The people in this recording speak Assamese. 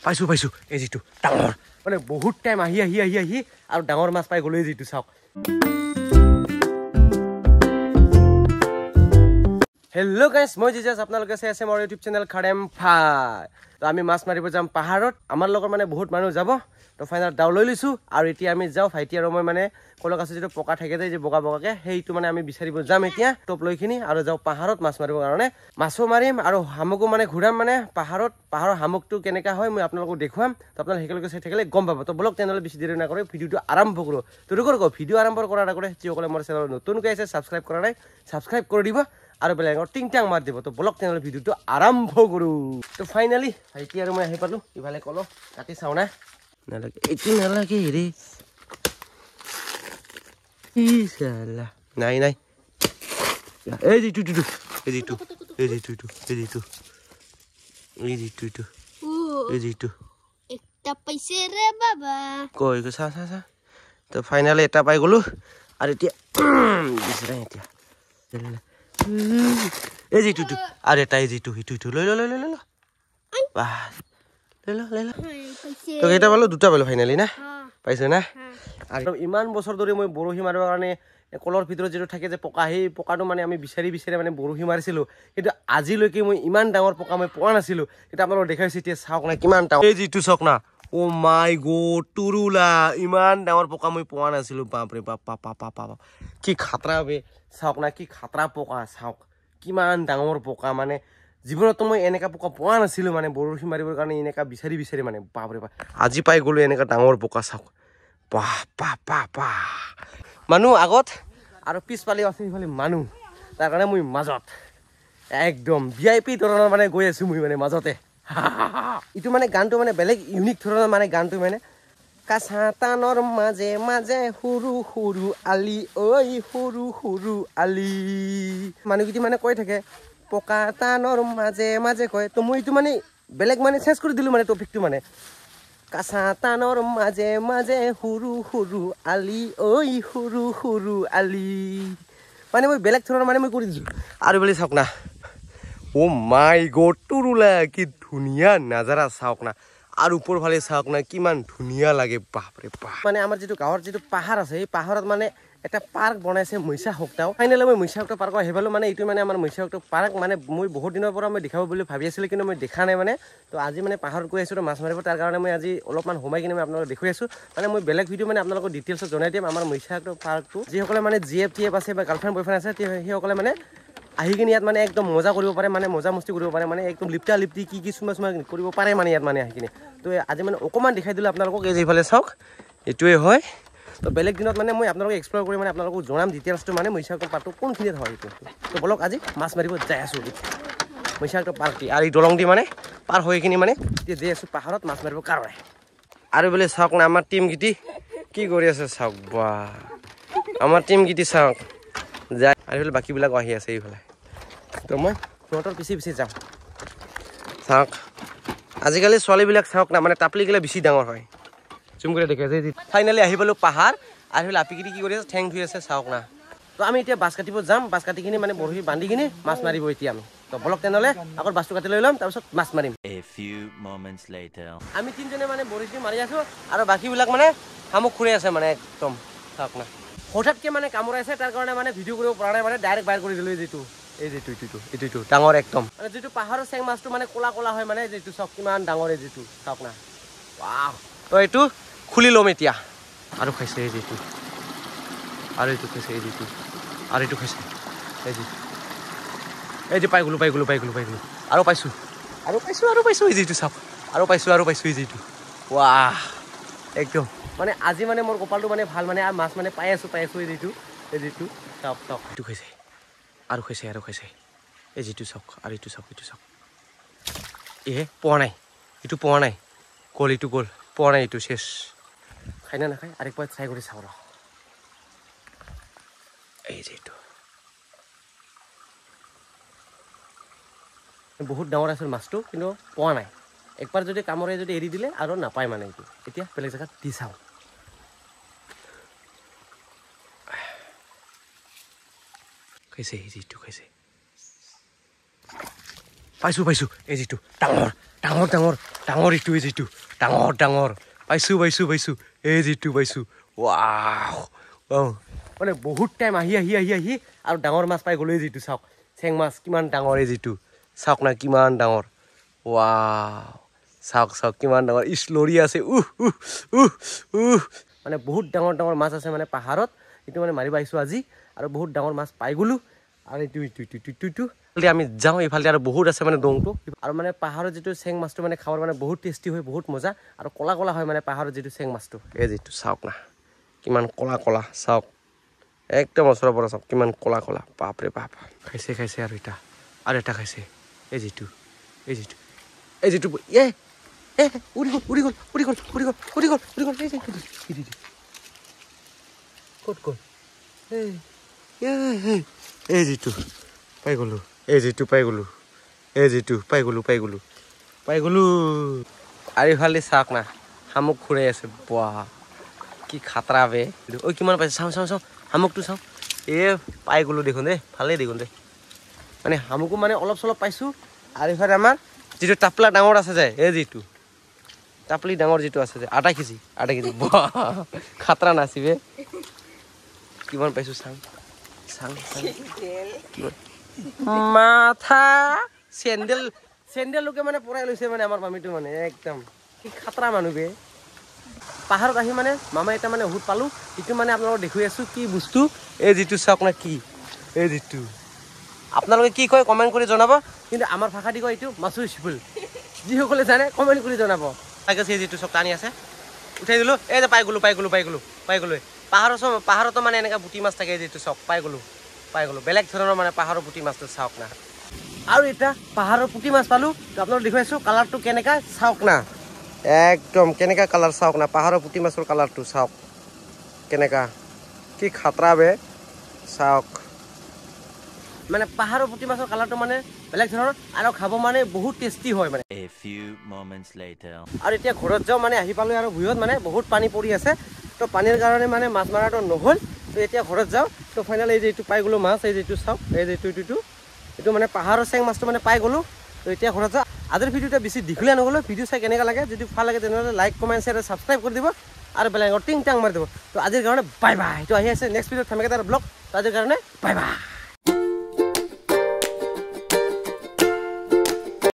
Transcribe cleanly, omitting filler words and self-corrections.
পাইছো পাইছো এই যিটো ডাঙৰ মানে বহুত টাইম আহি আৰু ডাঙৰ মাছ পাই গ'লো এই যিটো চাওক হেল্ল' গাইছ মই জিজাছ আপোনালোকে চাই আছে মোৰ ইউটিউব চেনেল খাৰেম ফাই তো আমি মাছ মাৰিব যাম পাহাৰত আমাৰ লগত মানে বহুত মানুহ যাব তো ফাইনেল ডাউ লৈ লৈছোঁ আৰু এতিয়া আমি যাওঁ ভাইটি আৰু মই মানে কলক আছে যিটো পকা থাকে যে বগা বগাকে সেইটো মানে আমি বিচাৰিব যাম এতিয়া টপ লৈখিনি আৰু যাওঁ পাহাৰত মাছ মাৰিবৰ কাৰণে মাছো মাৰিম আৰু শামুকো মানে ঘূৰাম মানে পাহাৰৰ শামুকটো কেনেকুৱা হয় মই আপোনালোকক দেখুৱাম তো আপোনালোকে একেলগে চাই থাকিলে গম পাব তো বলক তেনেহ'লে বেছি দেৰি নকৰি ভিডিঅ'টো আৰম্ভ কৰোঁ তো ভিডিঅ' আৰম্ভ কৰাৰ আগতে যিসকলে মোৰ চেনেল নতুনকৈ আছে ছাবস্ক্ৰাইব কৰা নাই ছাবস্ক্ৰাইব কৰি দিব আৰু বেলেগৰ টিং টাং মাৰ দিব তো বলক তেনেহ'লে ভিডিঅ'টো আৰম্ভ কৰোঁ তো ফাইনেলি ভাইটি আৰু মই আহি পালোঁ ইফালে কলক কাটি চাওঁ না নালাগে এইটো নালাগে হেৰি নাই নাই এই যিটো কৈ চা তো ফাইনেলি এটা পাই গ'লো আৰু এতিয়া এতিয়া এই যিটো আৰু এটা এই যিটো সিটো লৈ ল তো কেইটা পালো দুটা পালো ফাইনেলি না পাইছে না আৰু ইমান বছৰ ধৰি মই বৰশী মাৰিবৰ কাৰণে কলৰ ভিতৰত যিটো থাকে যে পকা সেই পকাটো মানে আমি বিচাৰি মানে বৰশী মাৰিছিলোঁ কিন্তু আজিলৈকে মই ইমান ডাঙৰ পকা মই পোৱা নাছিলোঁ কিন্তু আপোনালোকক দেখাইছোঁ এতিয়া চাওক না কিমান ডাঙৰ এই যিটো চাওক না অ' মাই গড তুৰুলা ইমান ডাঙৰ পকা মই পোৱা নাছিলোঁ বাপৰে বাপ কি খাতৰা বে চাওক না কি খাতৰা পকা চাওক কিমান ডাঙৰ পকা মানে জীৱনতো মই এনেকা পকা পোৱা নাছিলোঁ মানে বৰশী মাৰিবৰ কাৰণে এনেকা বিচাৰি মানে বাপৰে বাপ আজি পাই গ'লো এনেকা ডাঙৰ পকা চাওক মানুহ আগত আৰু পিছফালে আছে সেইফালে মানুহ তাৰ কাৰণে মই মাজত একদম VIP ধৰণৰ মানে গৈ আছোঁ মই মানে মাজতে এইটো মানে গানটো মানে বেলেগ ইউনিক ধৰণৰ মানে গানটো মানে কাছা টানৰ মাজে সৰু আলি ঐ সৰু আলি মানুহকেইটি মানে কৈ থাকে পকা টানৰ মাজে কয় তো মই এইটো মানে বেলেগ মানে চেঞ্জ কৰি দিলোঁ মানে টপিকটো মানে কাছা টানৰ মাজে সৰু আলি ঐ সৰু আলি মানে মই বেলেগ ধৰণৰ মানে মই কৰি দিছোঁ আৰু বুলি চাওক না অ' মাই গড তুৰুলা কি ধুনীয়া নাজাৰা চাওক না আৰু ওপৰ ফালে চাওক না কিমান ধুনীয়া লাগে বাপৰে বাপ মানে আমাৰ যিটো গাঁৱৰ যিটো পাহাৰ আছে সেই পাহাৰত মানে এটা পাৰ্ক বনাইছে মৈছা সপ্তাহ ফাইনেলি মই মৈছা সপ্তাহ পাৰ্কত আহি পালোঁ মানে এইটো মানে আমাৰ মৈছা সপ্তাহ পাৰ্ক মানে মই বহুত দিনৰ পৰা মই দেখাব বুলি ভাবি আছিলোঁ কিন্তু মই দেখা নাই মানে তো আজি মানে পাহাৰত গৈ আছোঁ মাছ মাৰিব তাৰ কাৰণে মই আজি অলপমান সোমাই কিনে মই আপোনালোকক দেখুৱাই আছোঁ মানে মই বেলেগ ভিডিঅ' মানে আপোনালোকক ডিটেইলছত জনাই দিম আমাৰ মৈছা সপ্তাহ পাৰ্কটো যিসকলে মানে GF TF আছে বা গাৰ্লফ্ৰেণ্ড বয়ফ্ৰেণ্ড আছে সেইসকলে মানে আহি কিনে ইয়াত মানে একদম মজা কৰিব পাৰে মানে মজা মস্তি কৰিব পাৰে মানে একদম লিপ্তি কি চুমা কৰিব পাৰে মানে ইয়াত মানে আহি কিনে তো আজি মানে অকণমান দেখাই দিলোঁ আপোনালোকক এই যিফালে চাওক এইটোৱে হয় তো বেলেগ দিনত মানে মই আপোনালোকক এক্সপ্ল'ৰ কৰি মানে আপোনালোকক জনাম ডিটেইলছটো মানে মৈছা সপ্তাহ পাৰ্কটো কোনখিনিত হয় এইটো তো বলক আজি মাছ মাৰিব যাই আছোঁ মৈছা সপ্তাহ পাৰ্কটি আৰু এই দলং দি মানে পাৰ হৈ কিনে মানে এতিয়া যাই আছোঁ পাহাৰত মাছ মাৰিবৰ কাৰণে আৰু বোলে চাওক না আমাৰ টিমকেইটি কি কৰি আছে চাওক বা আমাৰ টিমকেইটি চাওক যায় আৰু এইফালে বাকীবিলাকো আহি আছে এইফালে তো মই সিহঁতৰ পিছে যাওঁ চাওক আজিকালি ছোৱালীবিলাক চাওক না মানে টাপলিগিলা বেছি ডাঙৰ হয় জুম কৰি দেখে ফাইনেলি আহি পালোঁ পাহাৰ আৰু সেইফালে আপিকিটি কি কৰি আছে ঠেং ধুই আছে চাওক না তো আমি এতিয়া বাছ কাটিব যাম বাছ কাটি কিনি মানে বৰশী বান্ধি কিনি মাছ মাৰিব এতিয়া আমি তো বলক তেনেহ'লে আগত বাছটো কাটি লৈ ল'ম তাৰপিছত মাছ মাৰিম আমি তিনিজনে মানে বৰশী মাৰি আছোঁ আৰু বাকীবিলাক মানে শামুক খুৰাই আছে মানে একদম চাওক না হঠাৎকৈ মানে কামোৰাইছে তাৰ কাৰণে মানে ভিডিঅ' কৰিব পৰা নাই মানে ডাইৰেক্ট বাহিৰ কৰি দিলোঁ এইটো ডাঙৰ একদম মানে যিটো পাহাৰৰ চেং মাছটো মানে ক'লা হয় মানে যিটো চাওক কিমান ডাঙৰ এই যিটো চাওক না তো এইটো খুলি ল'ম এতিয়া আৰু খাইছে এই যিটো আৰু এইটো খাইছে এই যিটো আৰু এইটো খাইছে এই যিটো এইটো পাই গ'লোঁ আৰু পাইছোঁ এই যিটো চাওক আৰু পাইছোঁ এই যিটো ৱাহ একদম মানে আজি মানে মোৰ কপালটো মানে ভাল মানে আৰু মাছ মানে পাই আছোঁ এই যিটো চাওক এইটো খাইছে আৰু খাইছে এই যিটো চাওক আৰু এইটো চাওক পোৱা নাই এইটো পোৱা নাই গ'ল এইটো গ'ল পোৱা নাই এইটো চেছ খাই না নাখায় আৰেকবাৰ ট্ৰাই কৰি চাওঁ ৰ এই যিটো বহুত ডাঙৰ আছিল মাছটো কিন্তু পোৱা নাই একবাৰ যদি কামোৰে যদি এৰি দিলে আৰু নাপায় মানে এইটো এতিয়া বেলেগ জেগাত দি চাওঁ খাইছে এই যিটো খাইছে পাইছোঁ পাইছোঁ এই যিটো ডাঙৰ ডাঙৰ ডাঙৰ ডাঙৰ এইটো এই যিটো ডাঙৰ ডাঙৰ পাইছোঁ পাইছোঁ পাইছোঁ এই যিটো পাইছোঁ ৱাও অঁ মানে বহুত টাইম আহি আহি আহি আহি আৰু ডাঙৰ মাছ পাই গ'লো এই যিটো চাওক চেং মাছ কিমান ডাঙৰ এই যিটো চাওক না কিমান ডাঙৰ ৱাও চাওক চাওক কিমান ডাঙৰ ইচ লৰি আছে মানে বহুত ডাঙৰ ডাঙৰ মাছ আছে মানে পাহাৰত এইটো মানে মাৰিব আহিছোঁ আজি আৰু বহুত ডাঙৰ মাছ পাই গ'লোঁ আৰু এইটো আমি যাওঁ এইফালে আৰু বহুত আছে মানে দংটো আৰু মানে পাহাৰৰ যিটো চেং মাছটো মানে খাবৰ মানে বহুত টেষ্টি হয় বহুত মজা আৰু কলা কলা হয় মানে পাহাৰৰ যিটো চেং মাছটো এই যিটো চাওক না কিমান কলা কলা চাওক একদম ওচৰৰ পৰা চাওক কিমান কলা কলা বাপৰে বাপ খাইছে খাইছে আৰু এটা খাইছে এই যিটো এই যিটো এই যিটো উৰি গ'ল উৰি গ'ল উৰি গ'ল উৰি গ'ল উৰি গ'ল উৰি গ'ল ক'ত গ'ল এই যিটো পাই গ'লোঁ এই যিটো পাই গ'লোঁ এই যিটো পাই গ'লোঁ পাই গ'লোঁ পাই গ'লোঁ আৰু ইফালে চাওক না শামুক ঘূৰাই আছে বাহ কি খাতৰা বে ঐ কিমান পাইছে চাওঁ চাওঁ চাওঁ শামুকটো চাওঁ পাই গ'লোঁ দেখোন দেই ভালেই দেখোন দেই মানে শামুকো মানে অলপ চলপ পাইছোঁ আৰু ইফালে আমাৰ যিটো টাপলা ডাঙৰ আছে যে এই যিটো টাপলি ডাঙৰ যিটো আছে যে আধা কেজি বাহ খাতৰা নাচিবে কিমান পাইছোঁ চাওঁ চাওঁ মাথা চেণ্ডেলকে মানে পৰাই লৈছে মানে আমাৰ মামীটো মানে একদম কি খাতৰা মানুহ বে পাহাৰত আহি মানে মামা এটা মানে হুট পালোঁ এইটো মানে আপোনালোকক দেখুৱাই আছোঁ কি বস্তু এই যিটো চাওক না কি এই যিটো আপোনালোকে কি কয় কমেণ্ট কৰি জনাব কিন্তু আমাৰ ভাষা দি কয় এইটো মাছুৰ চিপুল যিসকলে জানে কমেণ্ট কৰি জনাব তাকে সেই যিটো চব টানি আছে উঠাই দিলোঁ এই যে পাই গ'লোঁ পাহাৰতো মানে এনেকৈ পুঠি মাছ থাকে যিটো চক পাই গ'লোঁ বেলেগ ধৰণৰ মানে পাহাৰৰ পুঠি মাছটো চাওক না আৰু এতিয়া পাহাৰৰ পুঠি মাছ পালোঁ তো আপোনালোক দেখুৱাইছোঁ কালাৰটো কেনেকুৱা চাওক না একদম কেনেকুৱা কালাৰ চাওক না পাহাৰৰ পুঠি মাছৰ কালাৰটো চাওক কেনেকুৱা কি খাতৰা বে চাওক মানে পাহাৰৰ পুঠি মাছৰ কালাৰটো মানে বেলেগ ধৰণৰ আৰু খাব মানে বহুত টেষ্টি হয় মানে আৰু এতিয়া ঘৰত যাওঁ মানে আহি পালোঁ আৰু ভূঞত মানে বহুত পানী পৰি আছে তো পানীৰ কাৰণে মানে মাছ মাৰাটো নহ'ল তো এতিয়া ঘৰত যাওঁ তো ফাইনেল এই যে এইটো পাই গ'লোঁ মাছ এই যিটো চাওক এই যে এইটো মানে পাহাৰৰ চেং মাছটো মানে পাই গ'লোঁ তো এতিয়া ঘৰত যাওঁ আজিৰ ভিডিঅ'টা বেছি দীঘলীয়া নগ'লোঁ ভিডিঅ' চাই কেনেকুৱা লাগে যদি ভাল লাগে তেনেহ'লে লাইক কমেণ্ট শ্বেয়াৰ ছাবস্ক্ৰাইব কৰি দিব আৰু বেলেগৰ টিং টাং মাৰি দিব তো আজিৰ কাৰণে বাই বাই তো আহি আছে নেক্সট ভিডিঅ'ত থামেকে তাৰ ব্লগ তো আজিৰ কাৰণে বাই বাই